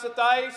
27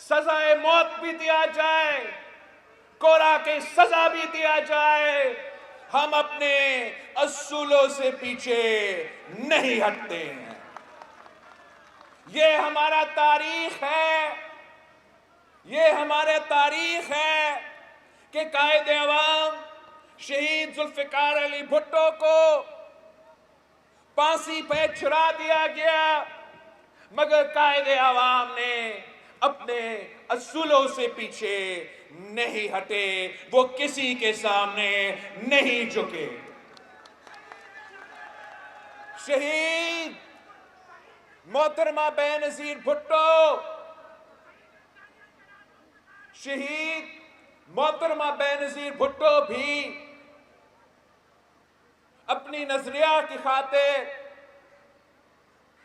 سزائے موت بھی دیا جائے، کورا کی سزا بھی دیا جائے، ہم اپنے اصولوں سے پیچھے نہیں ہٹتے ہیں۔ یہ ہمارا تاریخ ہے، یہ ہمارا تاریخ ہے کہ قائد عوام شہید ذوالفقار علی بھٹو کو پھانسی پہ چڑھا دیا گیا، مگر قائد عوام نے اپنے اصولوں سے پیچھے نہیں ہٹے، وہ کسی کے سامنے نہیں جھکے۔ شہید محترمہ بینظیر بھٹو، شہید محترمہ بینظیر بھٹو بھی اپنی نظریہ کی خاطر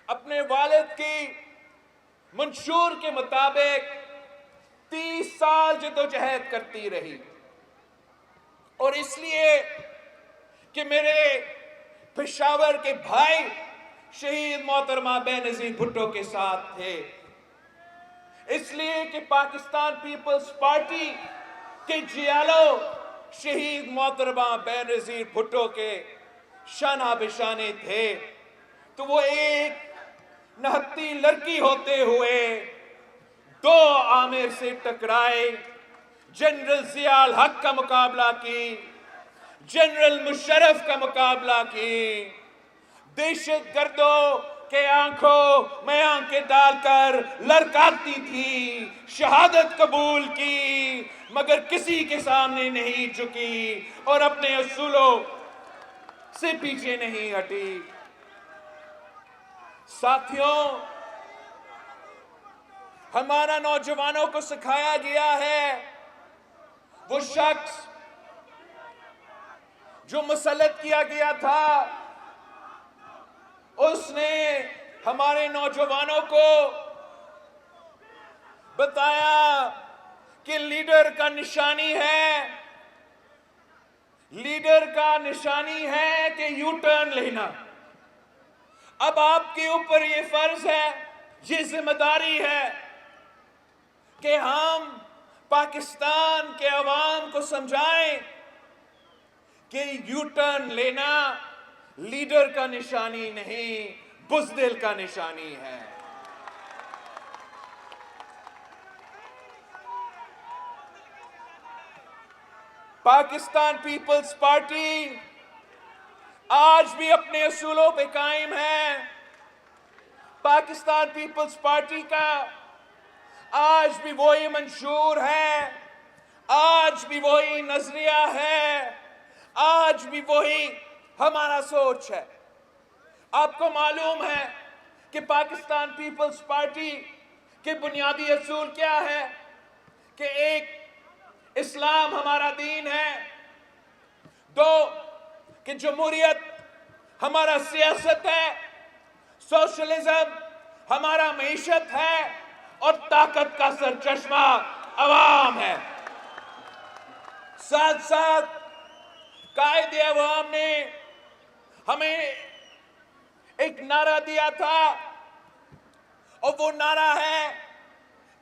اپنے والد کی منشور کے مطابق 30 سال جدوجہد کرتی رہی، اور اس لیے کہ میرے پشاور کے بھائی شہید محترمہ بینظیر بھٹو کے ساتھ تھے، اس لیے کہ پاکستان پیپلز پارٹی کے جیالو شہید محترمہ بینظیر بھٹو کے شانہ بشانے تھے، تو وہ ایک نہتی لڑکی ہوتے ہوئے 2 عامر سے ٹکرائے، جنرل ضیاء الحق کا مقابلہ کی، جنرل مشرف کا مقابلہ کی، دہشت گردوں کے آنکھوں میں آنکھیں ڈال کر لڑکاتی تھی، شہادت قبول کی، مگر کسی کے سامنے نہیں جھکی اور اپنے اصولوں سے پیچھے نہیں ہٹی۔ ساتھیوں، ہمارا نوجوانوں کو سکھایا گیا ہے، وہ شخص جو مسلط کیا گیا تھا، اس نے ہمارے نوجوانوں کو بتایا کہ لیڈر کا نشانی ہے، لیڈر کا نشانی ہے کہ یو ٹرن لینا۔ اب آپ کے اوپر یہ فرض ہے، یہ ذمہ داری ہے کہ ہم پاکستان کے عوام کو سمجھائیں کہ یو ٹرن لینا لیڈر کا نشانی نہیں، بزدل کا نشانی ہے۔ پاکستان پیپلز پارٹی آج بھی اپنے اصولوں پہ قائم ہے۔ پاکستان پیپلز پارٹی کا آج بھی وہی منشور ہے، آج بھی وہی نظریہ ہے، آج بھی وہی ہمارا سوچ ہے۔ آپ کو معلوم ہے کہ پاکستان پیپلز پارٹی کے بنیادی اصول کیا ہے؟ کہ ایک، اسلام ہمارا دین ہے، 2 کہ جمہوریت ہمارا سیاست ہے، سوشلزم ہمارا معیشت ہے، اور طاقت کا سرچشمہ عوام ہے۔ ساتھ ساتھ قائد عوام نے ہمیں ایک نعرہ دیا تھا، اور وہ نعرہ ہے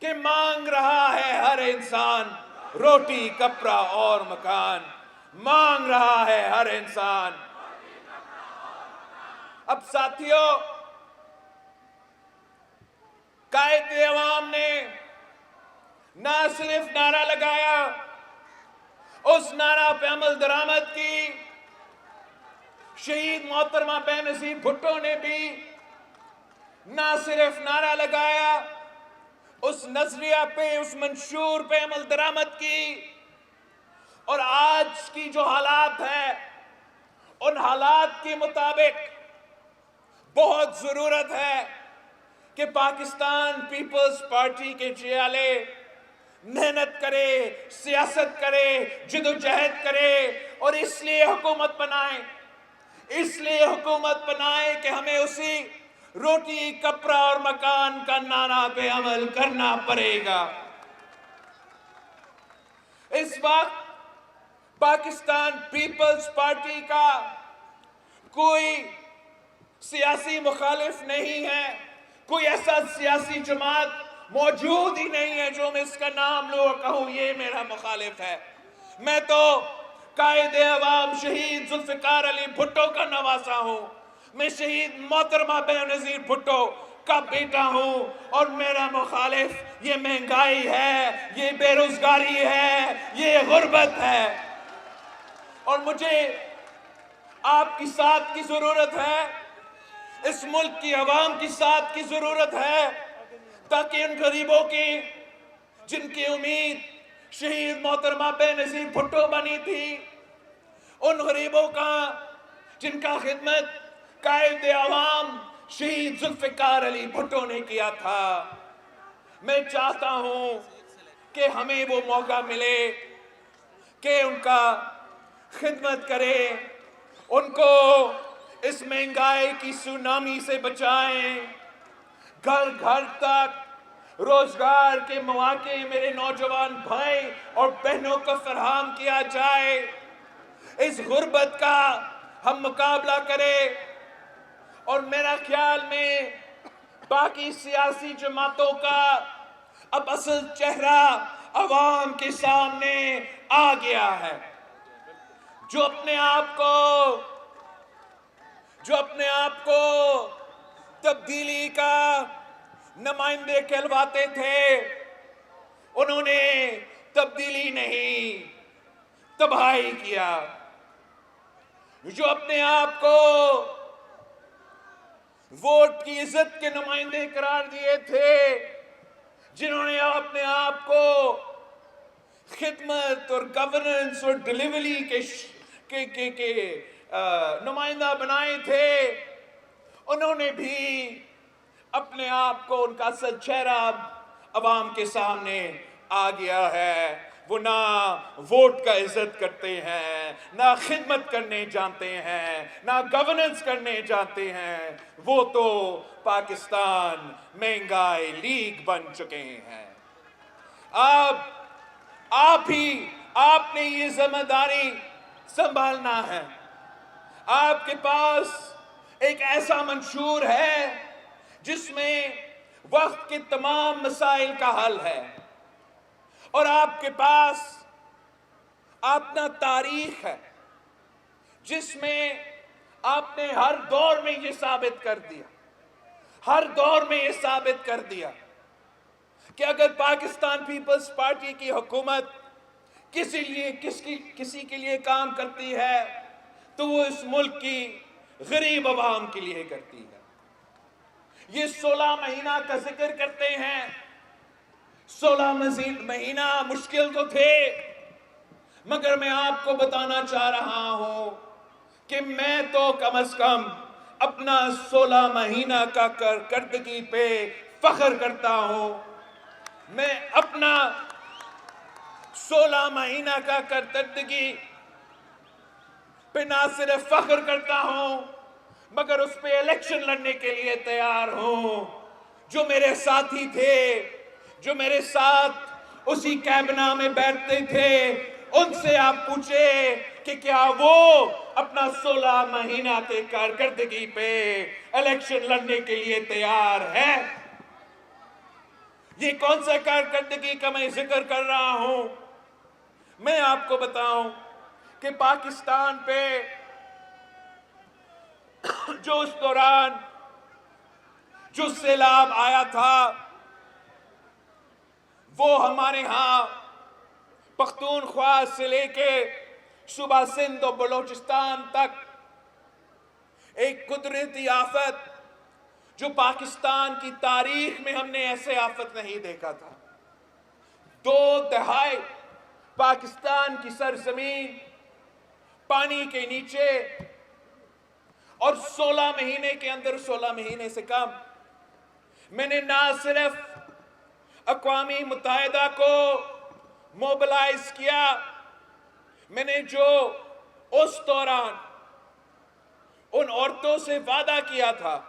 کہ مانگ رہا ہے ہر انسان روٹی، کپڑا اور مکان، مانگ رہا ہے ہر انسان۔ اب ساتھیوں، قائد عوام نے نہ صرف نعرہ لگایا، اس نعرہ پہ عمل درآمد کی۔ شہید محترمہ بینظیر بھٹو نے بھی نہ صرف نعرہ لگایا، اس نظریہ پہ، اس منشور پہ عمل درآمد کی، اور آج کی جو حالات ہے، ان حالات کے مطابق بہت ضرورت ہے کہ پاکستان پیپلز پارٹی کے جیالے محنت کرے، سیاست کرے، جدوجہد کرے، اور اس لیے حکومت بنائیں، اس لیے حکومت بنائیں کہ ہمیں اسی روٹی، کپڑا اور مکان کا نعرہ پہ عمل کرنا پڑے گا۔ اس وقت پاکستان پیپلز پارٹی کا کوئی سیاسی مخالف نہیں ہے، کوئی ایسا سیاسی جماعت موجود ہی نہیں ہے جو میں اس کا نام لوں اور کہوں یہ میرا مخالف ہے۔ میں تو قائد عوام شہید ذوالفقار علی بھٹو کا نواسا ہوں، میں شہید محترمہ بے نظیر بھٹو کا بیٹا ہوں، اور میرا مخالف یہ مہنگائی ہے، یہ بے روزگاری ہے، یہ غربت ہے۔ اور مجھے آپ کی ساتھ کی ضرورت ہے، اس ملک کی عوام کی ساتھ کی ضرورت ہے، تاکہ ان غریبوں کی جن کی امید شہید محترمہ بے نظیر بھٹو بنی تھی، ان غریبوں کا جن کا خدمت قائد عوام شہید ذوالفقار علی بھٹو نے کیا تھا، میں چاہتا ہوں کہ ہمیں وہ موقع ملے کہ ان کا خدمت کرے، ان کو اس مہنگائی کی سونامی سے بچائیں، گھر گھر تک روزگار کے مواقع میرے نوجوان بھائی اور بہنوں کو فراہم کیا جائے، اس غربت کا ہم مقابلہ کریں۔ اور میرا خیال میں باقی سیاسی جماعتوں کا اب اصل چہرہ عوام کے سامنے آ گیا ہے، جو اپنے آپ کو تبدیلی کا نمائندے کہلواتے تھے، انہوں نے تبدیلی نہیں، تباہی کیا۔ جو اپنے آپ کو ووٹ کی عزت کے نمائندے قرار دیے تھے، جنہوں نے اپنے آپ کو خدمت اور گورننس اور ڈیلیوری کے نمائندہ بنائے تھے، انہوں نے بھی اپنے آپ کو، ان کا اصل چہرہ عوام کے سامنے آ گیا ہے۔ وہ نہ ووٹ کا عزت کرتے ہیں، نہ خدمت کرنے جانتے ہیں، نہ گورننس کرنے جانتے ہیں، وہ تو پاکستان مہنگائی لیگ بن چکے ہیں۔ آپ نے یہ ذمہ داری سنبھالنا ہے۔ آپ کے پاس ایک ایسا منشور ہے جس میں وقت کے تمام مسائل کا حل ہے، اور آپ کے پاس اپنا تاریخ ہے جس میں آپ نے ہر دور میں یہ ثابت کر دیا کہ اگر پاکستان پیپلز پارٹی کی حکومت کسی کے لیے کام کرتی ہے تو وہ اس ملک کی غریب عوام کے لیے کرتی ہے۔ یہ 16 مہینہ کا ذکر کرتے ہیں، 16 مہینہ مشکل تو تھے، مگر میں آپ کو بتانا چاہ رہا ہوں کہ میں تو کم از کم اپنا 16 مہینہ کا کارکردگی پہ فخر کرتا ہوں۔ میں اپنا 16 مہینہ کا کارکردگی پہ نہ صرف فخر کرتا ہوں، مگر اس پہ الیکشن لڑنے کے لیے تیار ہوں۔ جو میرے ساتھی تھے، جو میرے ساتھ اسی کابینہ میں بیٹھتے تھے، ان سے آپ پوچھیں کہ کیا وہ اپنا 16 مہینہ کے کارکردگی پہ الیکشن لڑنے کے لیے تیار ہے؟ یہ کون سا کارکردگی کا میں ذکر کر رہا ہوں؟ میں آپ کو بتاؤں کہ پاکستان پہ جو اس دوران جو سیلاب آیا تھا، وہ ہمارے ہاں پختونخوا سے لے کے صوبہ سندھ و بلوچستان تک ایک قدرتی آفت جو پاکستان کی تاریخ میں ہم نے ایسے آفت نہیں دیکھا تھا۔ 2 دہائی پاکستان کی سرزمین پانی کے نیچے، اور 16 مہینے کے اندر، 16 مہینے سے کم، میں نے نہ صرف اقوام متحدہ کو موبلائز کیا، میں نے جو اس دوران ان عورتوں سے وعدہ کیا تھا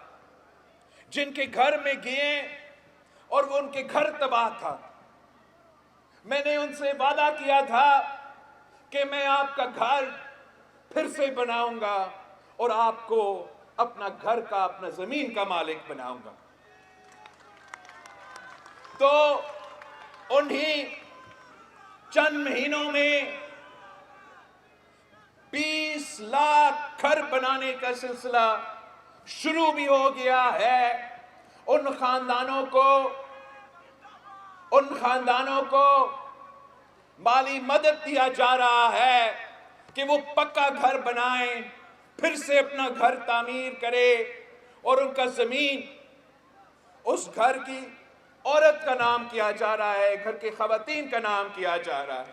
جن کے گھر میں گئے اور وہ ان کے گھر تباہ تھا، میں نے ان سے وعدہ کیا تھا کہ میں آپ کا گھر پھر سے بناؤں گا اور آپ کو اپنا گھر کا، اپنا زمین کا مالک بناؤں گا۔ تو انہی چند مہینوں میں 20 لاکھ گھر بنانے کا سلسلہ شروع بھی ہو گیا ہے۔ ان خاندانوں کو مالی مدد دیا جا رہا ہے کہ وہ پکا گھر بنائیں، پھر سے اپنا گھر تعمیر کرے، اور ان کا زمین اس گھر کی عورت کا نام کیا جا رہا ہے، گھر کی خواتین کا نام کیا جا رہا ہے۔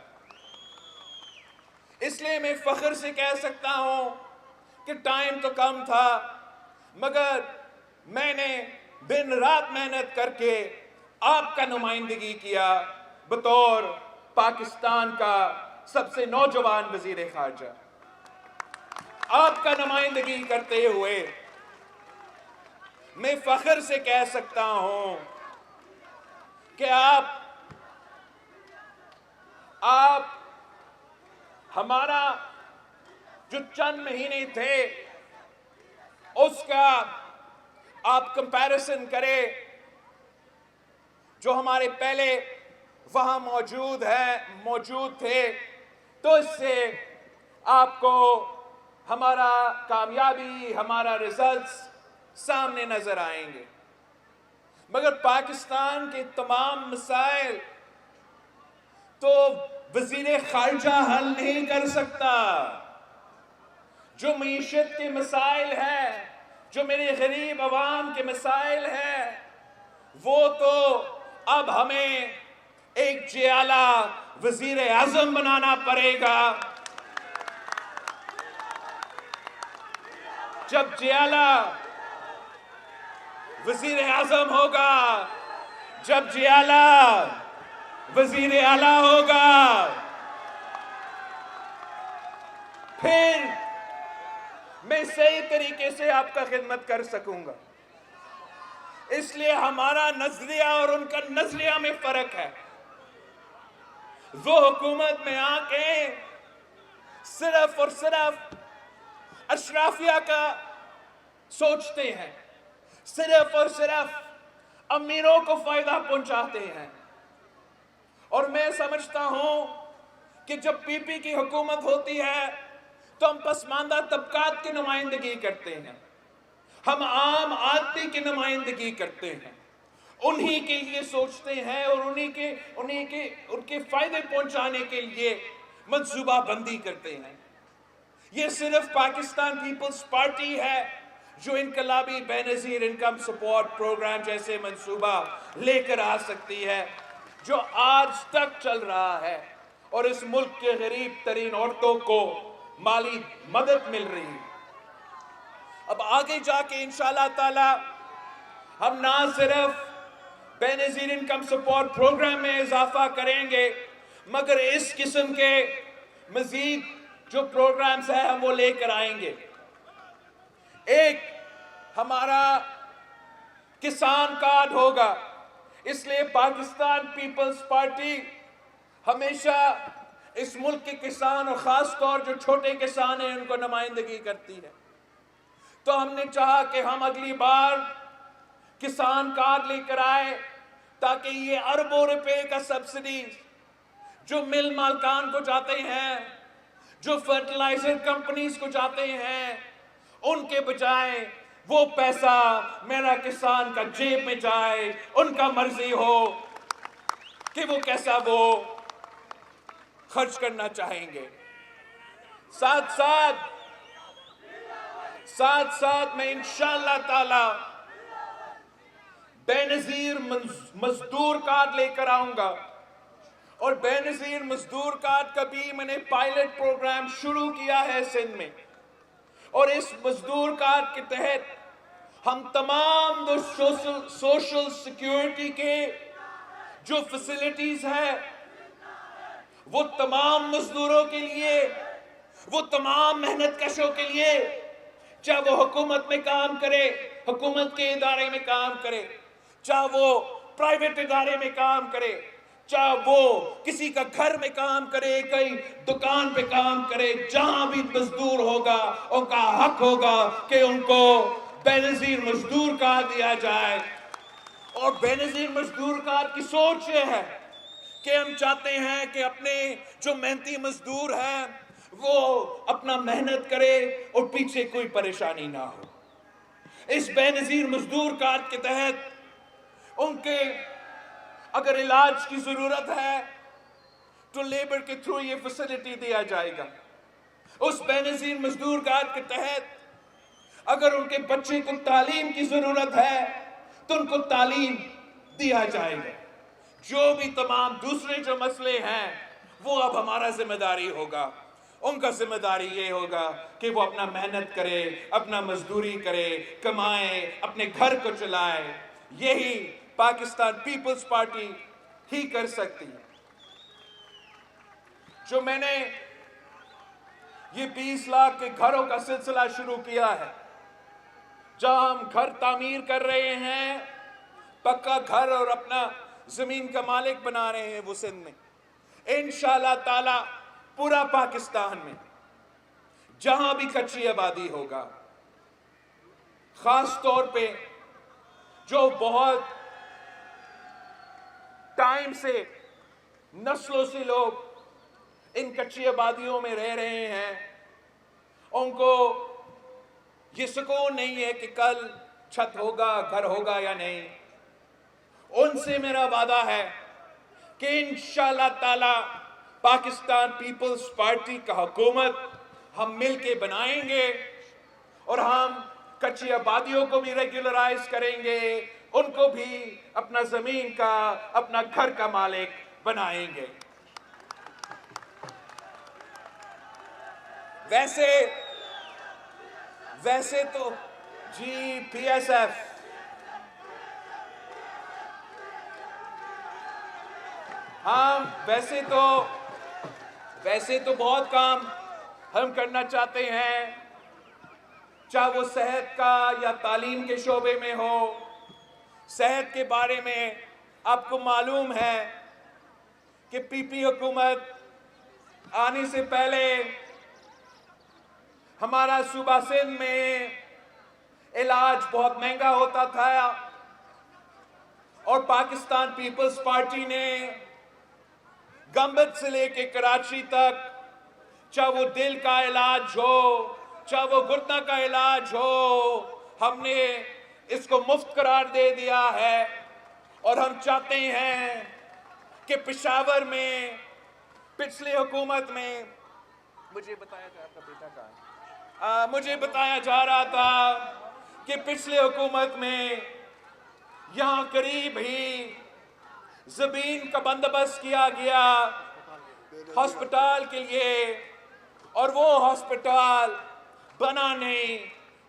اس لیے میں فخر سے کہہ سکتا ہوں کہ ٹائم تو کم تھا، مگر میں نے دن رات محنت کر کے آپ کا نمائندگی کیا بطور پاکستان کا سب سے نوجوان وزیر خارجہ۔ آپ کا نمائندگی کرتے ہوئے میں فخر سے کہہ سکتا ہوں کہ آپ ہمارا جو چند مہینے تھے اس کا آپ کمپیریزن کریں جو ہمارے پہلے وہاں موجود تھے، تو اس سے آپ کو ہمارا کامیابی، ہمارا ریزلٹس سامنے نظر آئیں گے۔ مگر پاکستان کے تمام مسائل تو وزیر خارجہ حل نہیں کر سکتا۔ جو معیشت کے مسائل ہیں، جو میرے غریب عوام کے مسائل ہیں، وہ تو اب ہمیں ایک جیالہ وزیر اعظم بنانا پڑے گا۔ جب جیالہ وزیر اعظم ہوگا، جب جیالہ وزیر اعلیٰ ہوگا، پھر میں صحیح طریقے سے آپ کا خدمت کر سکوں گا۔ اس لیے ہمارا نظریہ اور ان کا نظریہ میں فرق ہے۔ وہ حکومت میں آ کے صرف اور صرف اشرافیہ کا سوچتے ہیں، صرف اور صرف امیروں کو فائدہ پہنچاتے ہیں۔ اور میں سمجھتا ہوں کہ جب پی پی کی حکومت ہوتی ہے تو ہم پسماندہ طبقات کی نمائندگی کرتے ہیں، ہم عام آدمی کی نمائندگی کرتے ہیں، انہی کے لیے سوچتے ہیں اور ان کے فائدے پہنچانے کے لیے منصوبہ بندی کرتے ہیں۔ یہ صرف پاکستان پیپلز پارٹی ہے جو انقلابی بے نظیر انکم سپورٹ پروگرام جیسے منصوبہ لے کر آ سکتی ہے، جو آج تک چل رہا ہے اور اس ملک کے غریب ترین عورتوں کو مالی مدد مل رہی ہے۔ اب آگے جا کے انشاءاللہ تعالی ہم نہ صرف بے نظیر انکم سپورٹ پروگرام میں اضافہ کریں گے، مگر اس قسم کے مزید جو پروگرامز ہیں ہم وہ لے کر آئیں گے۔ ایک ہمارا کسان کارڈ ہوگا، اس لیے پاکستان پیپلز پارٹی ہمیشہ اس ملک کے کسان اور خاص طور جو چھوٹے کسان ہیں ان کو نمائندگی کرتی ہے۔ تو ہم نے چاہا کہ ہم اگلی بار کسان کارڈ لے کر آئے تاکہ یہ اربوں روپے کا سبسڈی جو مل مالکان کو جاتے ہیں، جو فرٹیلائزر کمپنیز کو جاتے ہیں، ان کے بجائے وہ پیسہ میرا کسان کا جیب میں جائے، ان کا مرضی ہو کہ وہ کیسا وہ خرچ کرنا چاہیں گے۔ ساتھ ساتھ میں انشاءاللہ تعالی بے نظیر مزدور کارڈ لے کر آؤں گا، اور بے نظیر مزدور کارڈ کا بھی میں نے پائلٹ پروگرام شروع کیا ہے سندھ میں، اور اس مزدور کارڈ کے تحت ہم تمام سوشل سیکیورٹی کے جو فیسلٹیز ہیں وہ تمام مزدوروں کے لیے، وہ تمام محنت کشوں کے لیے، چاہے وہ حکومت میں کام کرے، حکومت کے ادارے میں کام کرے، چاہے وہ پرائیویٹ ادارے میں کام کرے، چاہے وہ کسی کا گھر میں کام کرے، کہیں دکان پہ کام کرے، جہاں بھی مزدور ہوگا ان کا حق ہوگا کہ ان کو بے نظیر مزدور کہا دیا جائے، اور بے نظیر مزدور کا کی سوچ یہ ہے کہ ہم چاہتے ہیں کہ اپنے جو محنتی مزدور ہیں وہ اپنا محنت کرے اور پیچھے کوئی پریشانی نہ ہو. اس بے نظیر مزدور کارڈ کے تحت ان کے اگر علاج کی ضرورت ہے تو لیبر کے تھرو یہ فیسلٹی دیا جائے گا. اس بے نظیر مزدور کارڈ کے تحت اگر ان کے بچے کو تعلیم کی ضرورت ہے تو ان کو تعلیم دیا جائے گا. جو بھی تمام دوسرے جو مسئلے ہیں وہ اب ہمارا ذمہ داری ہوگا. ان کا ذمہ داری یہ ہوگا کہ وہ اپنا محنت کرے, اپنا مزدوری کرے, کمائے, اپنے گھر کو چلائے. یہی پاکستان پیپلز پارٹی ہی کر سکتی ہے. جو میں نے یہ 20 لاکھ کے گھروں کا سلسلہ شروع کیا ہے, جہاں ہم گھر تعمیر کر رہے ہیں, پکا گھر اور اپنا زمین کا مالک بنا رہے ہیں وہ سندھ میں, انشاءاللہ تعالی پورا پاکستان میں جہاں بھی کچی آبادی ہوگا, خاص طور پہ جو بہت ٹائم سے نسلوں سے لوگ ان کچی آبادیوں میں رہ رہے ہیں, ان کو یہ سکون نہیں ہے کہ کل چھت ہوگا, گھر ہوگا یا نہیں. ان سے میرا وعدہ ہے کہ انشاءاللہ تعالی پاکستان پیپلز پارٹی کا حکومت ہم مل کے بنائیں گے اور ہم کچی آبادیوں کو بھی ریگولرائز کریں گے, ان کو بھی اپنا زمین کا, اپنا گھر کا مالک بنائیں گے. ویسے تو جی پی ایس ایف ہاں ویسے تو بہت کام ہم کرنا چاہتے ہیں, چاہے وہ صحت کا یا تعلیم کے شعبے میں ہو. صحت کے بارے میں آپ کو معلوم ہے کہ پی پی حکومت آنے سے پہلے ہمارا صوبہ سندھ میں علاج بہت مہنگا ہوتا تھا, اور پاکستان پیپلز پارٹی نے گمبت سے لے کے کراچی تک, چاہے وہ دل کا علاج ہو, چاہے وہ گردہ کا علاج ہو, ہم نے اس کو مفت قرار دے دیا ہے. اور ہم چاہتے ہیں کہ پشاور میں پچھلی حکومت میں مجھے بتایا جا رہا تھا کہ پچھلی حکومت میں یہاں قریب ہی زمین کا بندوبست کیا گیا ہسپتال کے لیے, اور وہ ہسپتال بنا نہیں.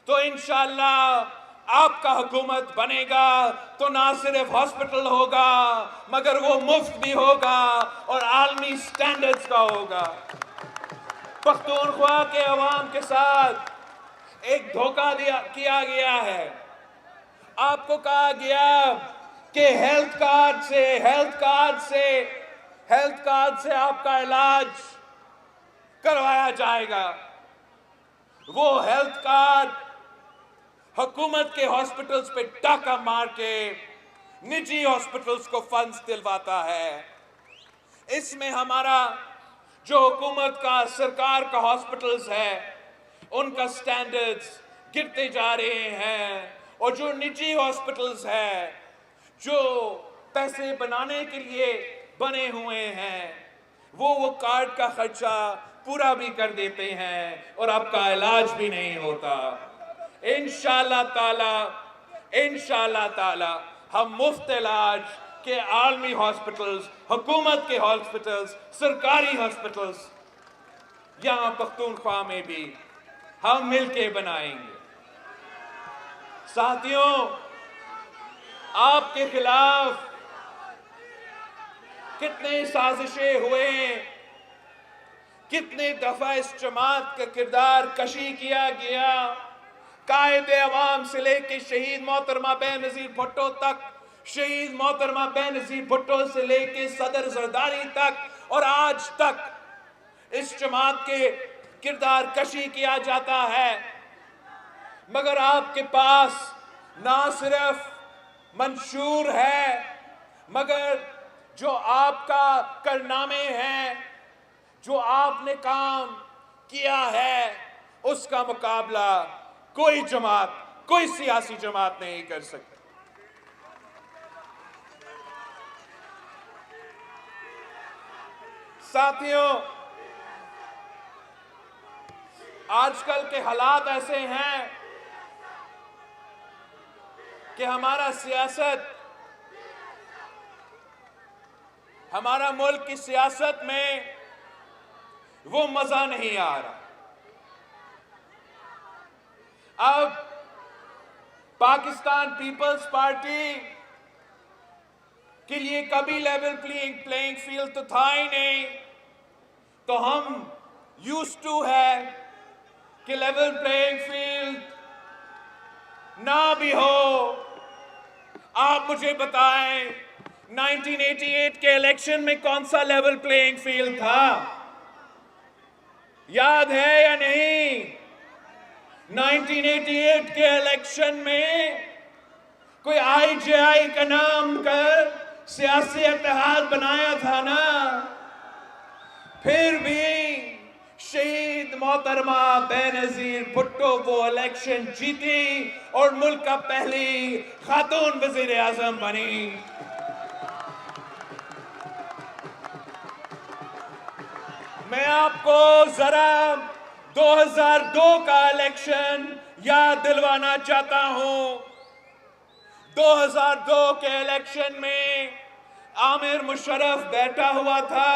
تو انشاءاللہ آپ کا حکومت بنے گا تو نہ صرف ہسپتال ہوگا مگر وہ مفت بھی ہوگا اور عالمی سٹینڈرڈز کا ہوگا. پختونخوا کے عوام کے ساتھ ایک دھوکہ کیا گیا ہے. آپ کو کہا گیا کہ ہیلتھ کارڈ سے آپ کا علاج کروایا جائے گا. وہ ہیلتھ کارڈ حکومت کے ہاسپٹلز پہ ڈاکہ مار کے نجی ہاسپٹلز کو فنڈز دلواتا ہے. اس میں ہمارا جو حکومت کا سرکار کا ہاسپٹلز ہے ان کا سٹینڈرڈز گرتے جا رہے ہیں, اور جو نجی ہاسپٹلز ہے جو پیسے بنانے کے لیے بنے ہوئے ہیں وہ کارڈ کا خرچہ پورا بھی کر دیتے ہیں اور آپ کا علاج بھی نہیں ہوتا. انشاءاللہ تعالی ہم مفت علاج کے عالمی ہاسپٹلز, حکومت کے ہاسپٹلز, سرکاری ہاسپٹلز یہاں پختونخوا میں بھی ہم مل کے بنائیں گے. ساتھیوں, آپ کے خلاف کتنے سازشیں ہوئے, کتنے دفعہ اس جماعت کا کردار کشی کیا گیا. قائد عوام سے لے کے شہید محترمہ بے نظیر بھٹو تک, شہید محترمہ بے نظیر بھٹو سے لے کے صدر زرداری تک, اور آج تک اس جماعت کے کردار کشی کیا جاتا ہے. مگر آپ کے پاس نہ صرف منشور ہے، مگر جو آپ کا کارنامے ہیں، جو آپ نے کام کیا ہے، اس کا مقابلہ کوئی جماعت، کوئی سیاسی جماعت نہیں کر سکتی۔ ساتھیوں، آج کل کے حالات ایسے ہیں کہ ہمارا ملک کی سیاست میں وہ مزہ نہیں آ رہا۔ اب پاکستان پیپلز پارٹی کے لیے کبھی لیول پلینگ فیلڈ تو تھا ہی نہیں، تو ہم یوزڈ ٹو ہے کہ لیول پلینگ فیلڈ نہ بھی ہو۔ آپ مجھے بتائیں 1988 کے الیکشن میں کون سا لیول پلینگ فیلڈ تھا؟ یاد ہے یا نہیں؟ 1988 کے الیکشن میں کوئی آئی جے آئی کا نام کر سیاسی اتحاد بنایا تھا نا؟ پھر بھی شہید محترمہ بینظیر بھٹو وہ الیکشن جیتی اور ملک کا پہلی خاتون وزیر اعظم بنی۔ میں آپ کو ذرا 2002 کا الیکشن یاد دلوانا چاہتا ہوں۔ 2002 کے الیکشن میں عامر مشرف بیٹھا ہوا تھا،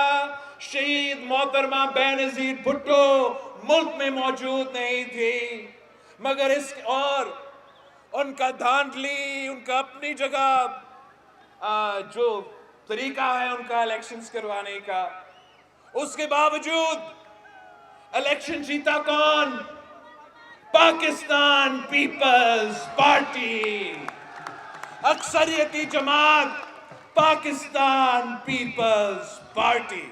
شہید محترمہ بینظیر بھٹو ملک میں موجود نہیں تھی، مگر اور ان کا دھاندلی، ان کا اپنی جگہ جو طریقہ ہے ان کا الیکشنز کروانے کا، اس کے باوجود الیکشن جیتا کون؟ پاکستان پیپلز پارٹی، اکثریتی جماعت پاکستان پیپلز پارٹی۔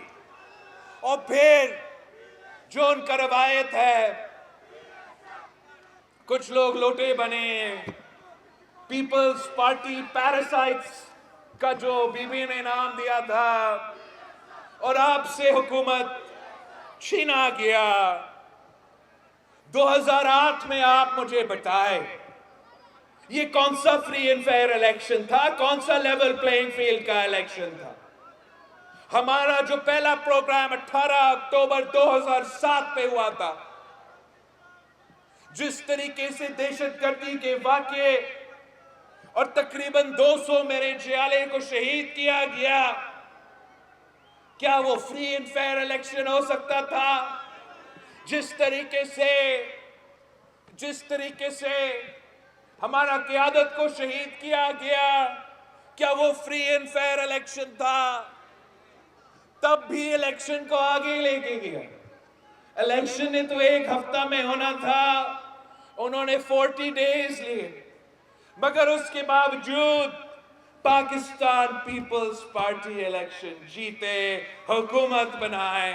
اور پھر جو ان کا روایت ہے، کچھ لوگ لوٹے بنے، پیپلز پارٹی پیراسائٹس کا جو بی بی نے نام دیا تھا، اور آپ سے حکومت چھینا گیا۔ 2008 میں آپ مجھے بتائے یہ کون سا فری اینڈ فیئر الیکشن تھا؟ کون سا لیول پلینگ فیلڈ کا الیکشن تھا؟ ہمارا جو پہلا پروگرام 18 اکتوبر 2007 پہ ہوا تھا، جس طریقے سے دہشت گردی کے واقعے اور تقریباً 200 میرے جیالے کو شہید کیا گیا، کیا وہ فری اینڈ فیئر الیکشن ہو سکتا تھا؟ جس طریقے سے ہمارا قیادت کو شہید کیا گیا، کیا وہ فری اینڈ فیئر الیکشن تھا؟ تب بھی الیکشن کو آگے لے کے گیا۔ الیکشن نے تو 1 ہفتہ میں ہونا تھا، انہوں نے 40 ڈیز لیے، مگر اس کے باوجود پاکستان پیپلز پارٹی الیکشن جیتے، حکومت بنائے۔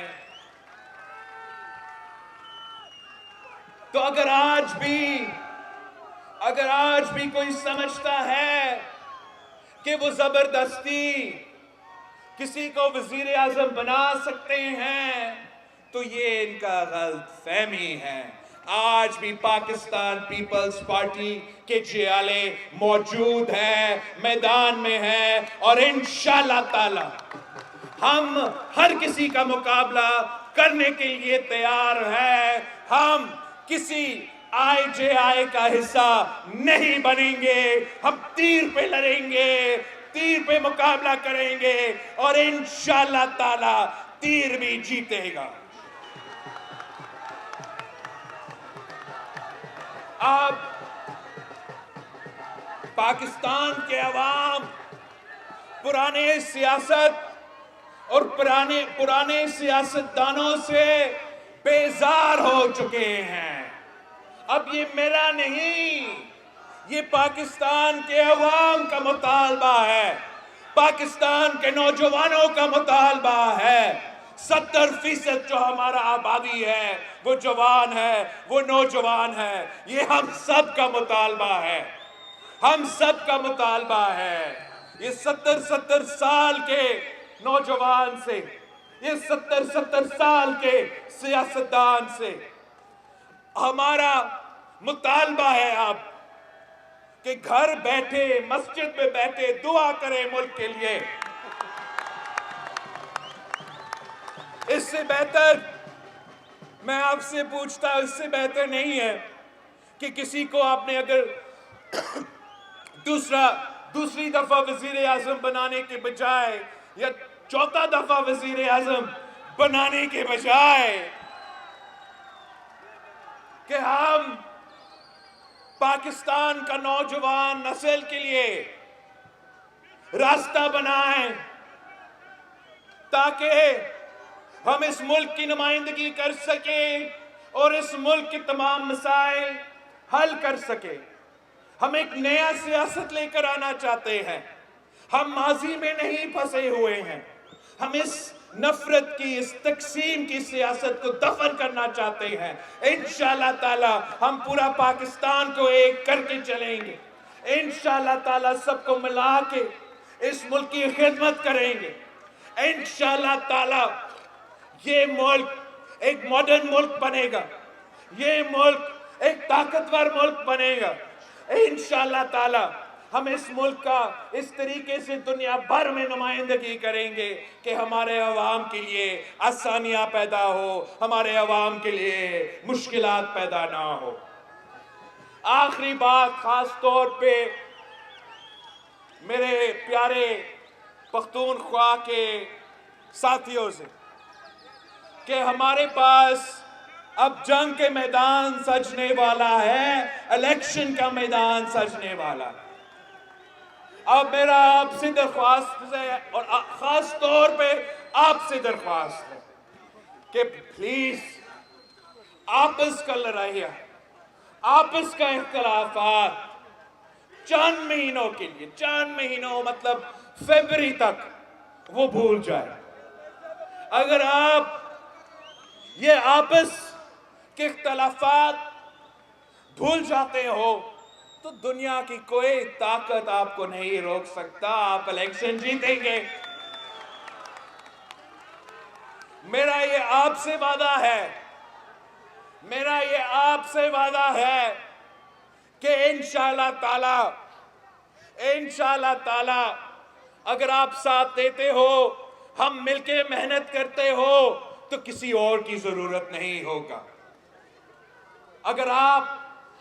تو اگر آج بھی کوئی سمجھتا ہے کہ وہ زبردستی کسی کو وزیر اعظم بنا سکتے ہیں، تو یہ ان کا غلط فہمی ہے۔ آج بھی پاکستان پیپلز پارٹی کے جیالے موجود ہیں، میدان میں ہیں، اور انشاءاللہ تعالی ہم ہر کسی کا مقابلہ کرنے کے لیے تیار ہیں۔ ہم کسی آئی جے آئی کا حصہ نہیں بنیں گے، ہم تیر پہ لڑیں گے، تیر پہ مقابلہ کریں گے، اور انشاءاللہ تعالی تیر بھی جیتے گا۔ اب پاکستان کے عوام پرانے سیاست اور پرانے سیاستدانوں سے بیزار ہو چکے ہیں۔ اب یہ میرا نہیں، یہ پاکستان کے عوام کا مطالبہ ہے، پاکستان کے نوجوانوں کا مطالبہ ہے۔ 70% جو ہمارا آبادی ہے وہ جوان ہے، وہ نوجوان ہے، یہ ہم سب کا مطالبہ ہے۔ ہم سب کا مطالبہ ہے، یہ 70 سال کے نوجوان سے، یہ 70 سال کے سیاستدان سے ہمارا مطالبہ ہے اب کہ گھر بیٹھے، مسجد میں بیٹھے دعا کریں ملک کے لیے۔ اس سے بہتر میں آپ سے پوچھتا ہوں، اس سے بہتر نہیں ہے کہ کسی کو آپ نے اگر دوسری دفعہ وزیر اعظم بنانے کے بجائے یا چوتھا دفعہ وزیر اعظم بنانے کے بجائے کہ ہم پاکستان کا نوجوان نسل کے لیے راستہ بنائیں تاکہ ہم اس ملک کی نمائندگی کر سکیں اور اس ملک کے تمام مسائل حل کر سکیں۔ ہم ایک نیا سیاست لے کر آنا چاہتے ہیں، ہم ماضی میں نہیں پھنسے ہوئے ہیں، ہم اس نفرت کی، اس تقسیم کی سیاست کو دفن کرنا چاہتے ہیں۔ انشاءاللہ تعالی ہم پورا پاکستان کو ایک کر کے چلیں گے، انشاءاللہ تعالی سب کو ملا کے اس ملک کی خدمت کریں گے۔ انشاءاللہ تعالی یہ ملک ایک ماڈرن ملک بنے گا، یہ ملک ایک طاقتور ملک بنے گا۔ انشاءاللہ تعالی ہم اس ملک کا اس طریقے سے دنیا بھر میں نمائندگی کریں گے کہ ہمارے عوام کے لیے آسانیاں پیدا ہو، ہمارے عوام کے لیے مشکلات پیدا نہ ہو۔ آخری بات خاص طور پہ میرے پیارے پختونخوا کے ساتھیوں سے کہ ہمارے پاس اب جنگ کے میدان سجنے والا ہے، الیکشن کا میدان سجنے والا ہے۔ اب میرا آپ سے درخواست ہے اور خاص طور پہ آپ سے درخواست ہے کہ پلیز آپس کا لڑائیاں، آپس کا اختلافات چند مہینوں کے لیے، چند مہینوں مطلب فروری تک وہ بھول جائے۔ اگر آپ یہ آپس کے اختلافات بھول جاتے ہو تو دنیا کی کوئی طاقت آپ کو نہیں روک سکتا، آپ الیکشن جیتیں گے۔ میرا یہ آپ سے وعدہ ہے، میرا یہ آپ سے وعدہ ہے کہ انشاءاللہ تعالی اگر آپ ساتھ دیتے ہو، ہم مل کے محنت کرتے ہو تو کسی اور کی ضرورت نہیں ہوگا۔ اگر آپ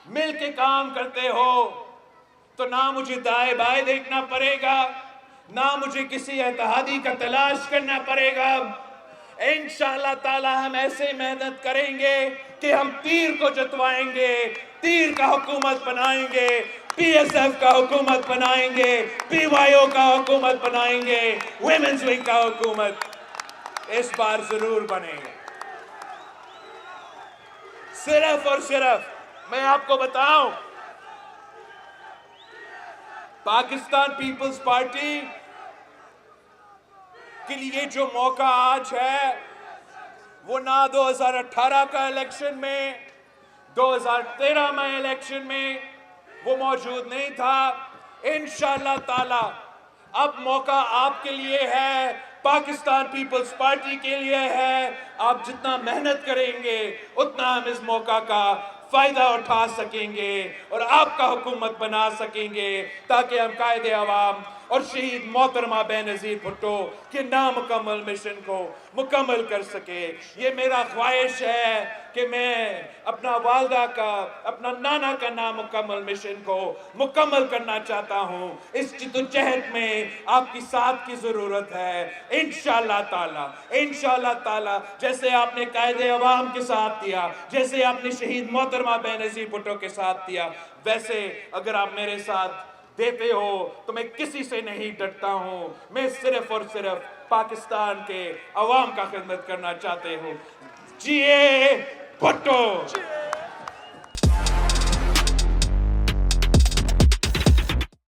مل کے کام کرتے ہو تو نہ مجھے دائیں بائیں دیکھنا پڑے گا، نہ مجھے کسی اتحادی کا تلاش کرنا پڑے گا۔ انشاءاللہ تعالی ہم ایسے محنت کریں گے کہ ہم تیر کو جتوائیں گے، تیر کا حکومت بنائیں گے، پی ایس ایف کا حکومت بنائیں گے، پی وائی او کا حکومت بنائیں گے، ویمنز ونگ کا حکومت اس بار ضرور بنے گا۔ صرف اور صرف میں آپ کو بتاؤں، پاکستان پیپلز پارٹی کے لیے جو موقع آج ہے وہ نہ 2018 کا الیکشن میں، 2013 میں الیکشن میں وہ موجود نہیں تھا۔ انشاءاللہ تعالی اب موقع آپ کے لیے ہے، پاکستان پیپلز پارٹی کے لیے ہے۔ آپ جتنا محنت کریں گے اتنا ہم اس موقع کا فائدہ اٹھا سکیں گے اور آپ کا حکومت بنا سکیں گے تاکہ ہم قائد عوام اور شہید محترمہ بے نظیر بھٹو کے نامکمل مشن کو مکمل کر سکے۔ یہ میرا خواہش ہے کہ میں اپنا والدہ کا، اپنا نانا کا نامکمل مشن کو مکمل کرنا چاہتا ہوں۔ اس جدوجہد میں آپ کی ساتھ کی ضرورت ہے۔ انشاءاللہ تعالی جیسے آپ نے قائد عوام کے ساتھ دیا، جیسے آپ نے شہید محترمہ بے نظیر بھٹو کے ساتھ دیا، ویسے اگر آپ میرے ساتھ دیتے ہو تو میں کسی سے نہیں ڈرتا ہوں، میں صرف اور صرف پاکستان کے عوام کا خدمت کرنا چاہتے ہوں۔ جیے بھٹو!